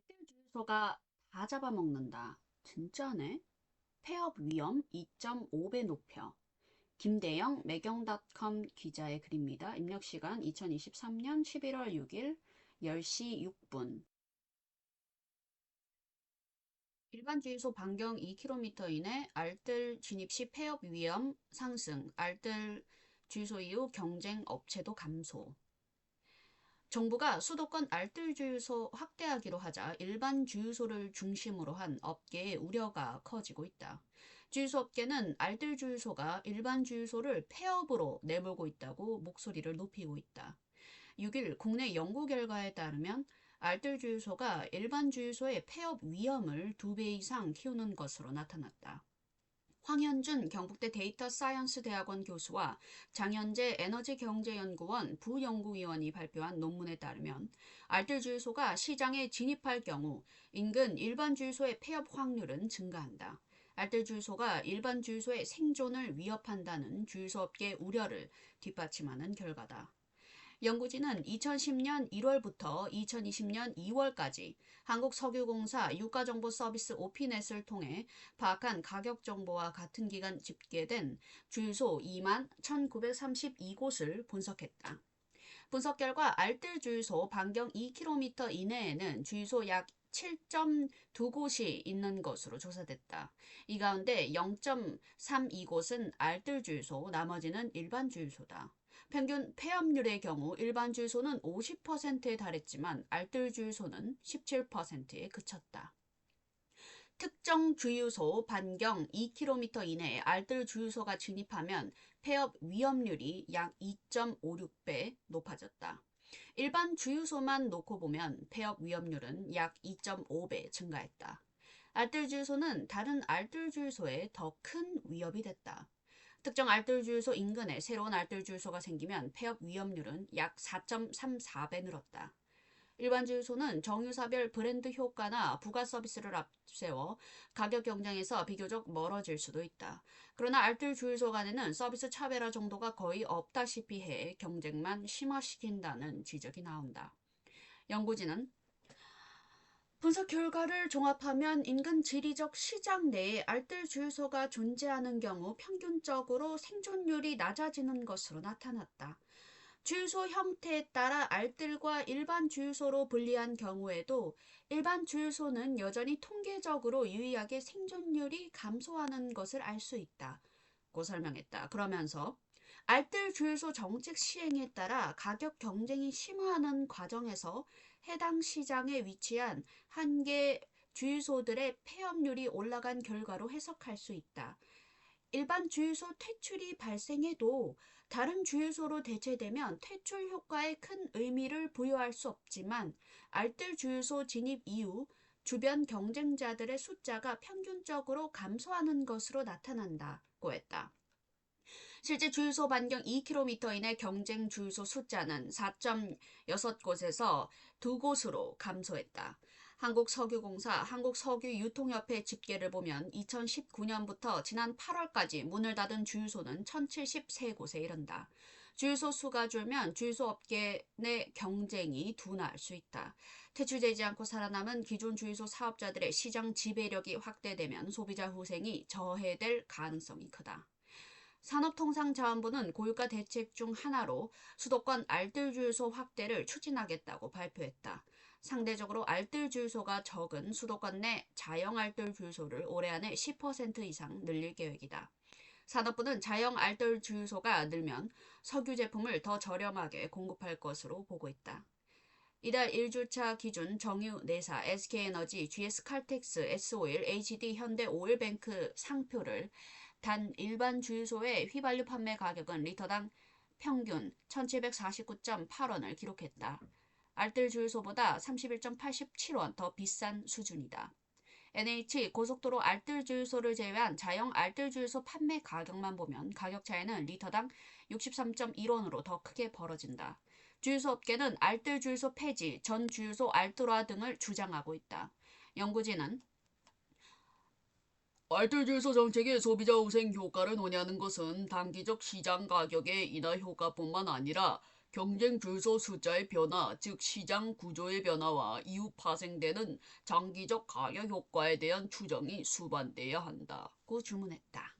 알뜰 주유소가 다 잡아먹는다. 진짜네? 폐업 위험 2.5배 높여. 김대영 매경닷컴 기자의 글입니다. 입력시간 2023년 11월 6일 10시 6분. 일반 주유소 반경 2km 이내 알뜰 진입 시 폐업 위험 상승. 알뜰 주유소 이후 경쟁 업체도 감소. 정부가 수도권 알뜰 주유소 확대하기로 하자 일반 주유소를 중심으로 한 업계의 우려가 커지고 있다. 주유소 업계는 알뜰 주유소가 일반 주유소를 폐업으로 내몰고 있다고 목소리를 높이고 있다. 6일 국내 연구 결과에 따르면 알뜰 주유소가 일반 주유소의 폐업 위험을 2배 이상 키우는 것으로 나타났다. 황현준 경북대 데이터 사이언스 대학원 교수와 장현재 에너지경제연구원 부연구위원이 발표한 논문에 따르면 알뜰 주유소가 시장에 진입할 경우 인근 일반 주유소의 폐업 확률은 증가한다. 알뜰 주유소가 일반 주유소의 생존을 위협한다는 주유소업계의 우려를 뒷받침하는 결과다. 연구진은 2010년 1월부터 2020년 2월까지 한국석유공사 유가정보서비스 오피넷을 통해 파악한 가격 정보와 같은 기간 집계된 주유소 2만 1932곳을 분석했다. 분석 결과 알뜰 주유소 반경 2km 이내에는 주유소 약 7.2곳이 있는 것으로 조사됐다. 이 가운데 0.32곳은 알뜰 주유소, 나머지는 일반 주유소다. 평균 폐업률의 경우 일반 주유소는 50%에 달했지만 알뜰 주유소는 17%에 그쳤다. 특정 주유소 반경 2km 이내에 알뜰 주유소가 진입하면 폐업 위험률이 약 2.56배 높아졌다. 일반 주유소만 놓고 보면 폐업 위험률은 약 2.5배 증가했다. 알뜰 주유소는 다른 알뜰 주유소에 더 큰 위협이 됐다. 특정 알뜰 주유소 인근에 새로운 알뜰 주유소가 생기면 폐업 위험률은 약 4.34배 늘었다. 일반 주유소는 정유사별 브랜드 효과나 부가 서비스를 앞세워 가격 경쟁에서 비교적 멀어질 수도 있다. 그러나 알뜰 주유소 간에는 서비스 차별화 정도가 거의 없다시피 해 경쟁만 심화시킨다는 지적이 나온다. 연구진은 분석 결과를 종합하면 인근 지리적 시장 내에 알뜰 주유소가 존재하는 경우 평균적으로 생존율이 낮아지는 것으로 나타났다. 주유소 형태에 따라 알뜰과 일반 주유소로 분리한 경우에도 일반 주유소는 여전히 통계적으로 유의하게 생존율이 감소하는 것을 알 수 있다고 설명했다. 그러면서 알뜰 주유소 정책 시행에 따라 가격 경쟁이 심화하는 과정에서 해당 시장에 위치한 한 개 주유소들의 폐업률이 올라간 결과로 해석할 수 있다. 일반 주유소 퇴출이 발생해도 다른 주유소로 대체되면 퇴출 효과에 큰 의미를 부여할 수 없지만 알뜰 주유소 진입 이후 주변 경쟁자들의 숫자가 평균적으로 감소하는 것으로 나타난다고 했다. 실제 주유소 반경 2km 이내 경쟁 주유소 숫자는 4.6곳에서 2곳으로 감소했다. 한국석유공사, 한국석유유통협회 집계를 보면 2019년부터 지난 8월까지 문을 닫은 주유소는 1073곳에 이른다. 주유소 수가 줄면 주유소 업계 내 경쟁이 둔화할 수 있다. 퇴출되지 않고 살아남은 기존 주유소 사업자들의 시장 지배력이 확대되면 소비자 후생이 저해될 가능성이 크다. 산업통상자원부는 고유가 대책 중 하나로 수도권 알뜰 주유소 확대를 추진하겠다고 발표했다. 상대적으로 알뜰 주유소가 적은 수도권 내 자영 알뜰 주유소를 올해 안에 10% 이상 늘릴 계획이다. 산업부는 자영 알뜰 주유소가 늘면 석유 제품을 더 저렴하게 공급할 것으로 보고 있다. 이달 1주차 기준 정유 4사, SK에너지, GS칼텍스, S오일, HD 현대오일뱅크 상표를 단 일반 주유소의 휘발유 판매 가격은 리터당 평균 1749.8원을 기록했다. 알뜰 주유소보다 31.87원 더 비싼 수준이다. NH 고속도로 알뜰 주유소를 제외한 자영 알뜰 주유소 판매 가격만 보면 가격 차이는 리터당 63.1원으로 더 크게 벌어진다. 주유소 업계는 알뜰 주유소 폐지, 전 주유소 알뜰화 등을 주장하고 있다. 연구진은 알뜰 주유소 정책의 소비자 우생 효과를 논의하는 것은 단기적 시장 가격의 인하 효과뿐만 아니라 경쟁 주소 숫자의 변화, 즉 시장 구조의 변화와 이후 파생되는 장기적 가격 효과에 대한 추정이 수반돼야 한다고 주문했다.